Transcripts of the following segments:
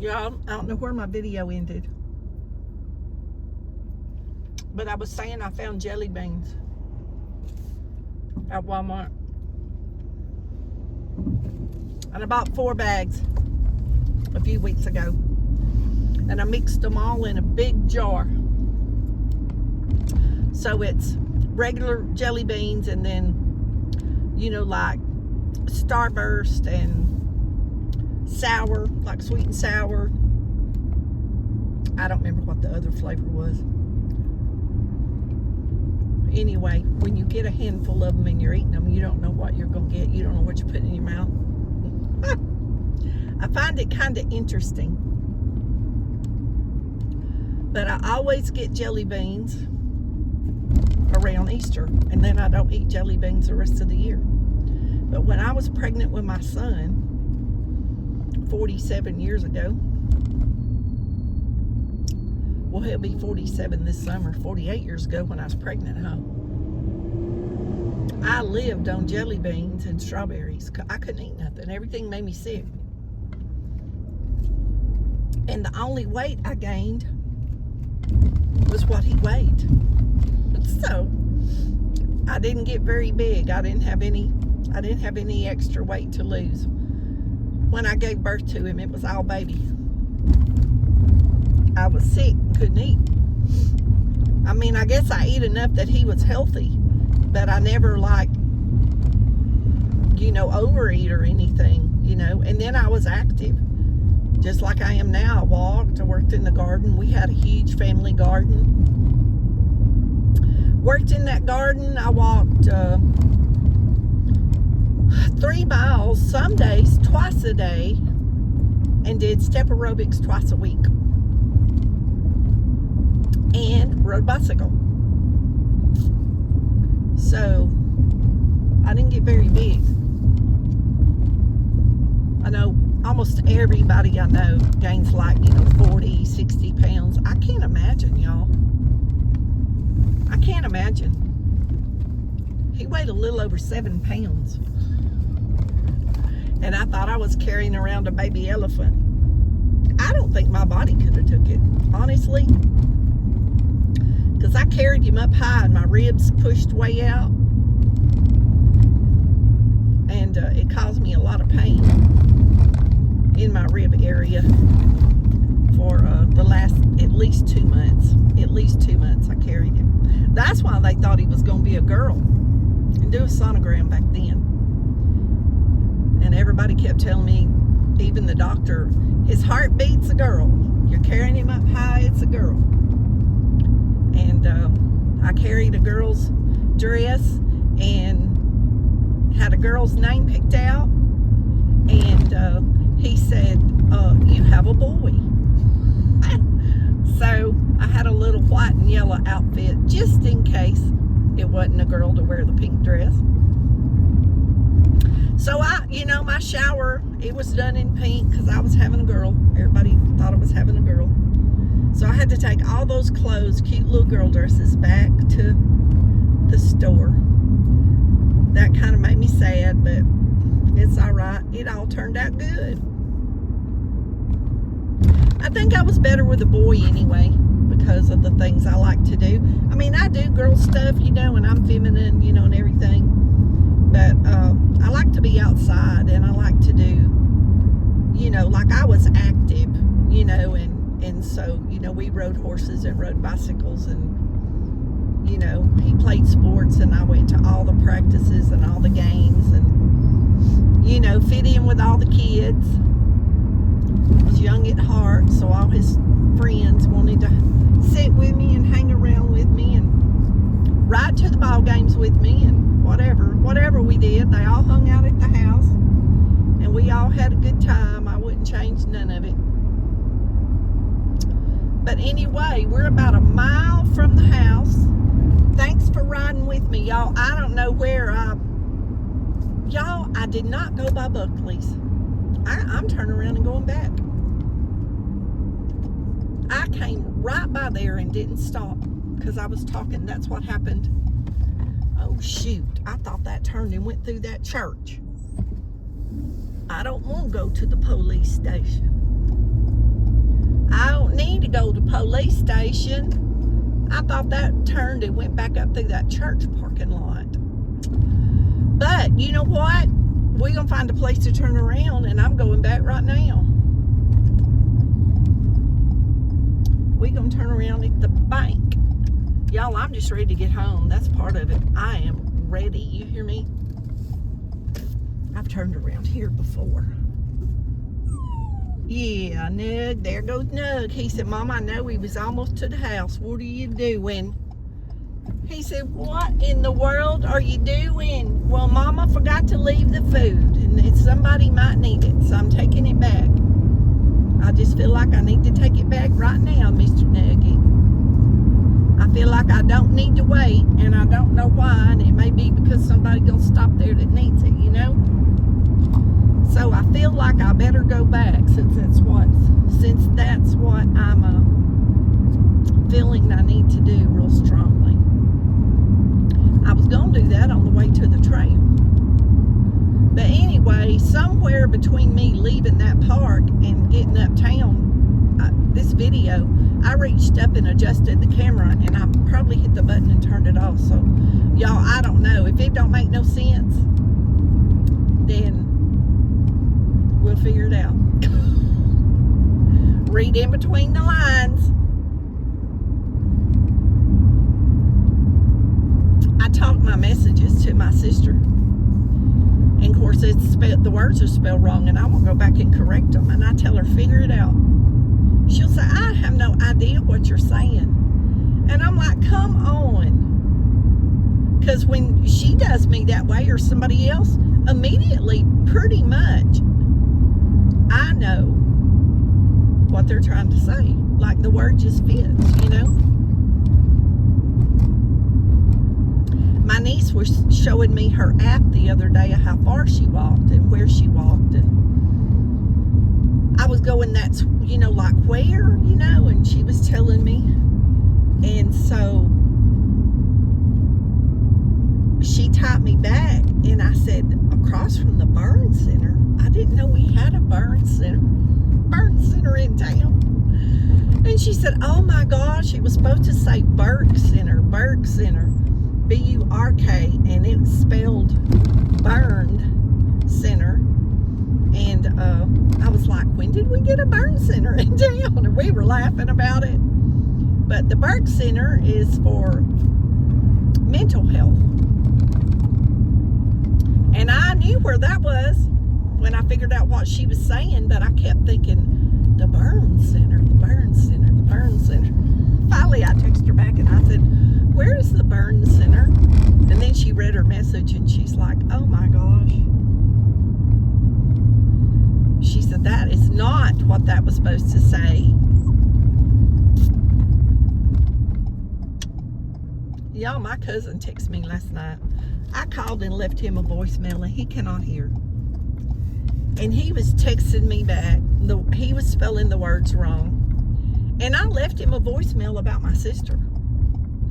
Yeah, I don't know where my video ended. But I was saying I found jelly beans at Walmart. And I bought 4 bags a few weeks ago. And I mixed them all in a big jar. So it's regular jelly beans and then, you know, like Starburst and sour, like sweet and sour. I don't remember what the other flavor was. Anyway, when you get a handful of them and you're eating them, you don't know what you're going to get. You don't know what you're putting in your mouth. I find it kind of interesting. But I always get jelly beans around Easter, and then I don't eat jelly beans the rest of the year. But when I was pregnant with my son 47 years ago, well, he'll be 47 this summer, 48 years ago when I was pregnant, I lived on jelly beans and strawberries. I couldn't eat nothing. Everything made me sick. And the only weight I gained was what he weighed. So I didn't get very big. I didn't have any extra weight to lose. When I gave birth to him, it was all baby. I was sick and couldn't eat. I mean, I guess I ate enough that he was healthy, but I never overeat or anything, and then I was active. Just like I am now. I walked, I worked in the garden. We had a huge family garden. Worked in that garden. I walked 3 miles, some days, twice a day, and did step aerobics twice a week. And rode bicycle. So, I didn't get very big. I know almost everybody I know gains 40, 60 pounds. I can't imagine, y'all. I can't imagine. He weighed a little over 7 pounds. And I thought I was carrying around a baby elephant. I don't think my body could have took it, honestly. Because I carried him up high and my ribs pushed way out. And it caused me a lot of pain in my rib area for the last at least 2 months. At least 2 months I carried him. That's why they thought he was going to be a girl and do a sonogram back then. And everybody kept telling me, even the doctor, his heart beats a girl. You're carrying him up high, it's a girl. And I carried a girl's dress and had a girl's name picked out. And he said, you have a boy. So I had a little white and yellow outfit just in case it wasn't a girl to wear the pink dress. So my shower, it was done in pink because I was having a girl. Everybody thought I was having a girl. So I had to take all those clothes, cute little girl dresses, back to the store. That kind of made me sad, but it's all right. It all turned out good. I think I was better with a boy anyway because of the things I like to do. I mean, I do girl stuff, and I'm feminine, and everything. But I like to be outside, and I like to do, like I was active, and so, we rode horses and rode bicycles, and, he played sports, and I went to all the practices and all the games, and, fit in with all the kids. Was young at heart, so all his friends wanted to sit with me and hang around with me and ride to the ball games with me and whatever we did. They all hung out at the house and we all had a good time. I wouldn't change none of it. But anyway, we're about a mile from the house. Thanks for riding with me, y'all. I don't know where I did not go by Buckley's. I'm turning around and going back. I came right by there and didn't stop because I was talking. That's what happened. Oh, shoot. I thought that turned and went through that church. I don't want to go to the police station. I don't need to go to police station. I thought that turned and went back up through that church parking lot. But you know what? We're going to find a place to turn around, and I'm going back right now. We're going to turn around at the bank. Y'all, I'm just ready to get home. That's part of it. I am ready. You hear me? I've turned around here before. Yeah, Nug. There goes Nug. He said, Mom, I know we was almost to the house. What are you doing? He said, what in the world are you doing? Well, Mama forgot to leave the food, and somebody might need it, so I'm taking it back. I just feel like I need to take it back right now, Mr. Nugget. I feel like I don't need to wait, and I don't know why, and it may be because somebody's going to stop there that needs it, you know? So I feel like I better go back since that's what I'm feeling I need to do real strongly. I was going to do that on the way to the trail. But anyway, somewhere between me leaving that park and getting uptown, this video, I reached up and adjusted the camera, and I probably hit the button and turned it off. So, y'all, I don't know. If it don't make no sense, then we'll figure it out. Read in between the lines. I talk my messages to my sister. And of course, the words are spelled wrong, and I will go back and correct them. And I tell her, figure it out. She'll say, I have no idea what you're saying. And I'm like, come on. Because when she does me that way, or somebody else, immediately, pretty much, I know what they're trying to say. Like the word just fits, you know? My niece was showing me her app the other day of how far she walked and where she walked. And I was going, that's, you know, like where, you know? And she was telling me. And so she typed me back, and I said, across from the burn center. I didn't know we had a burn center in town. And she said, oh my gosh, it was supposed to say Burke Center, B-U-R-K, and it's spelled burned center. And I was like, when did we get a burn center in town? And we were laughing about it. But the Burke Center is for mental health. And I knew where that was when I figured out what she was saying, but I kept thinking, the burn center. Finally, I texted her back and I said, where is the burn center? And then she read her message and she's like, oh my gosh. She said, that is not what that was supposed to say. Y'all, my cousin texted me last night. I called and left him a voicemail, and he cannot hear. And he was texting me back. He was spelling the words wrong. And I left him a voicemail about my sister.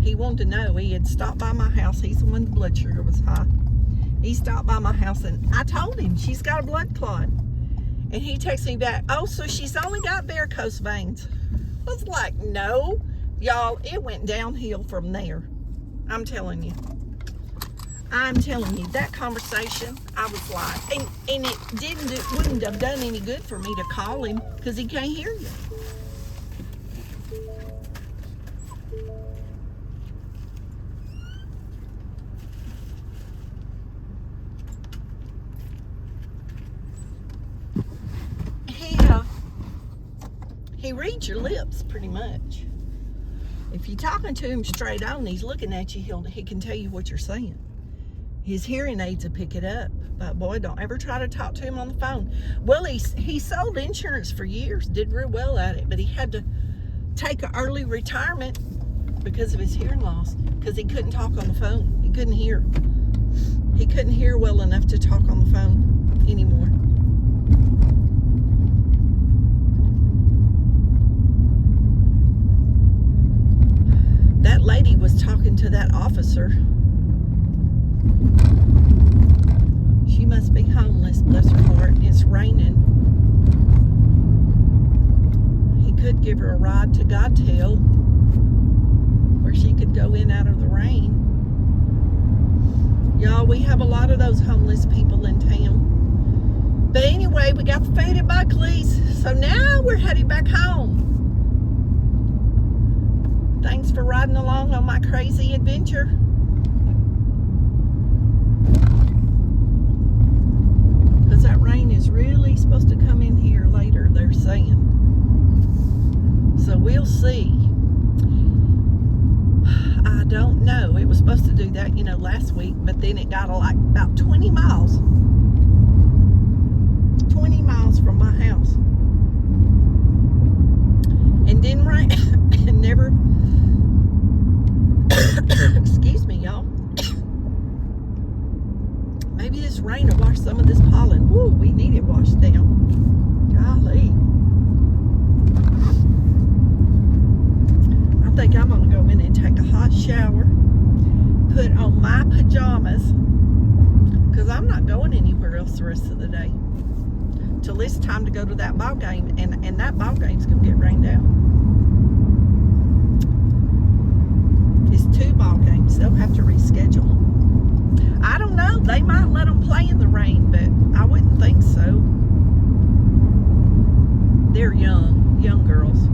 He wanted to know. He had stopped by my house. He's the one the blood sugar was high. He stopped by my house, and I told him she's got a blood clot. And he texted me back, oh, so she's only got varicose veins. I was like, no. Y'all, it went downhill from there. I'm telling you, that conversation, I was like, and it wouldn't have done any good for me to call him because he can't hear you. He reads your lips pretty much. If you're talking to him straight on, he's looking at you, he can tell you what you're saying. His hearing aids will pick it up. But boy, don't ever try to talk to him on the phone. Well, he sold insurance for years, did real well at it, but he had to take an early retirement because of his hearing loss, because he couldn't talk on the phone. He couldn't hear. He couldn't hear well enough to talk on the phone anymore. That lady was talking to that officer. She must be homeless, bless her heart. It's raining. He could those homeless people in town. But anyway, we got the food at Buckley's, so now we're heading back home. Thanks for riding along on my crazy adventure. Because that rain is really supposed to come in here later, they're saying. So we'll see. I don't know. It was supposed to do that, last week, but then it got like about 20 miles. 20 miles from my house. And didn't rain. And never. Excuse me, y'all. Maybe this rain will wash some of this pollen. Woo, we need it washed down. Golly. I think I'm going to go in and take a hot shower. Put on my pajamas. Because I'm not going anywhere else the rest of the day. Till it's time to go to that ball game. And that ball game's going to get rained out. It's 2 ball games. They'll have to reschedule. I don't know. They might let them play in the rain, but I wouldn't think so. They're young girls.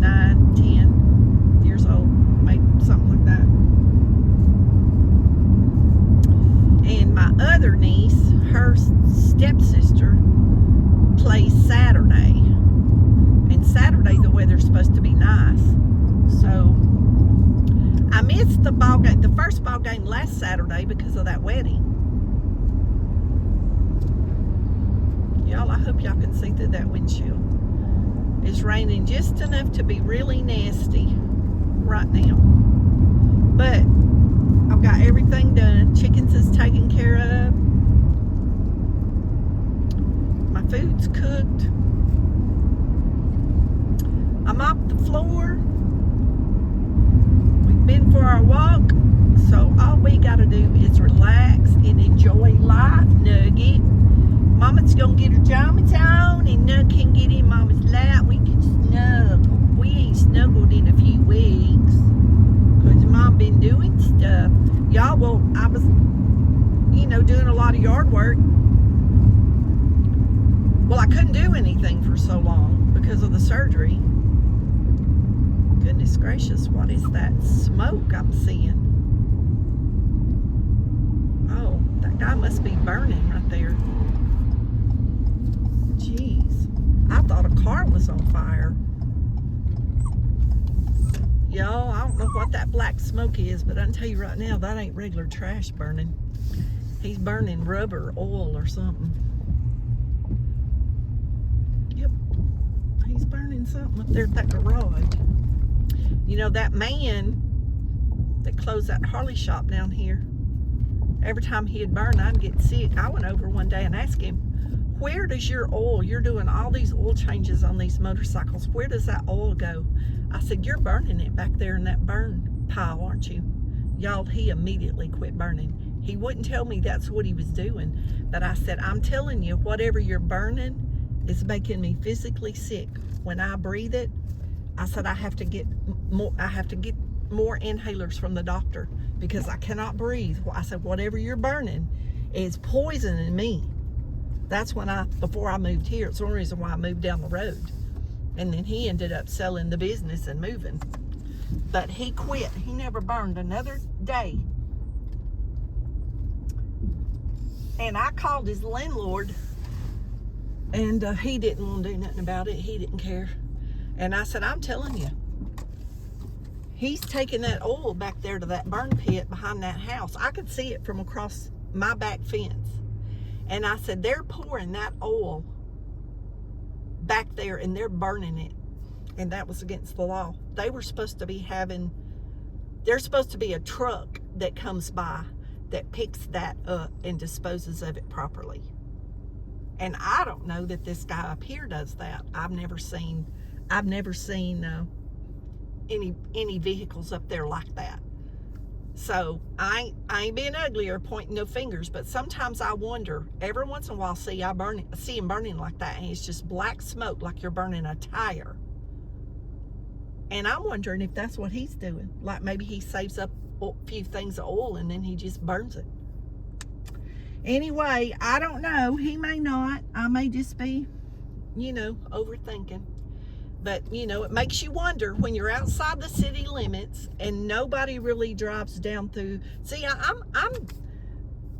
9, 10 years old. Maybe something like that. And my other niece, her stepsister, plays Saturday. And Saturday the weather's supposed to be nice. So I missed the ball game, the first ball game last Saturday because of that wedding. Y'all, I hope y'all can see through that windshield. It's raining just enough to be really nasty right now. But I've got everything done. Chickens is taken care of. My food's cooked. I mopped the floor. Been for our walk, so all we gotta do is relax and enjoy life. Nugget, Mama's gonna get her jammies on, and Nug can get in Mama's lap. We can snuggle. We ain't snuggled in a few weeks because Mom been doing stuff. Y'all, well, I was, doing a lot of yard work. Well, I couldn't do anything for so long because of the surgery. Goodness gracious, what is that smoke I'm seeing? Oh, that guy must be burning right there. Jeez, I thought a car was on fire. Y'all, I don't know what that black smoke is, but I can tell you right now, that ain't regular trash burning. He's burning rubber, oil, or something. Yep, he's burning something up there at that garage. That man that closed that Harley shop down here, every time he'd burn, I'd get sick. I went over one day and asked him, where does your oil, you're doing all these oil changes on these motorcycles, where does that oil go? I said, you're burning it back there in that burn pile, aren't you? Y'all, he immediately quit burning. He wouldn't tell me that's what he was doing, but I said, I'm telling you, whatever you're burning is making me physically sick. When I breathe it, I said I have to get more inhalers from the doctor because I cannot breathe. I said, whatever you're burning is poisoning me. That's when before I moved here, it's the only reason why I moved down the road. And then he ended up selling the business and moving. But he quit. He never burned another day. And I called his landlord, and he didn't want to do nothing about it. He didn't care. And I said, I'm telling you, he's taking that oil back there to that burn pit behind that house. I could see it from across my back fence. And I said, they're pouring that oil back there and they're burning it. And that was against the law. They were supposed to be there's supposed to be a truck that comes by that picks that up and disposes of it properly. And I don't know that this guy up here does that. I've never seen any vehicles up there like that. So I ain't being ugly or pointing no fingers, but sometimes I wonder, every once in a while, see him burning like that, and it's just black smoke like you're burning a tire. And I'm wondering if that's what he's doing. Like maybe he saves up a few things of oil and then he just burns it. Anyway, I don't know. He may not. I may just be, overthinking. But, it makes you wonder when you're outside the city limits and nobody really drives down through. See, I'm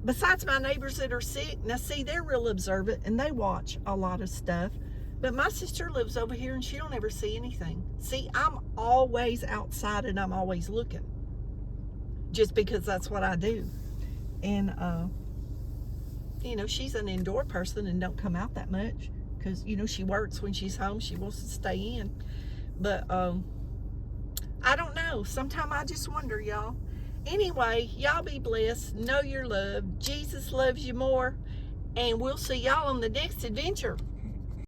besides my neighbors that are sick, now see, they're real observant and they watch a lot of stuff. But my sister lives over here and she don't ever see anything. See, I'm always outside and I'm always looking. Just because that's what I do. And, she's an indoor person and don't come out that much. Because, she works when she's home. She wants to stay in. But, I don't know. Sometimes I just wonder, y'all. Anyway, y'all be blessed. Know you're loved. Jesus loves you more. And we'll see y'all on the next adventure.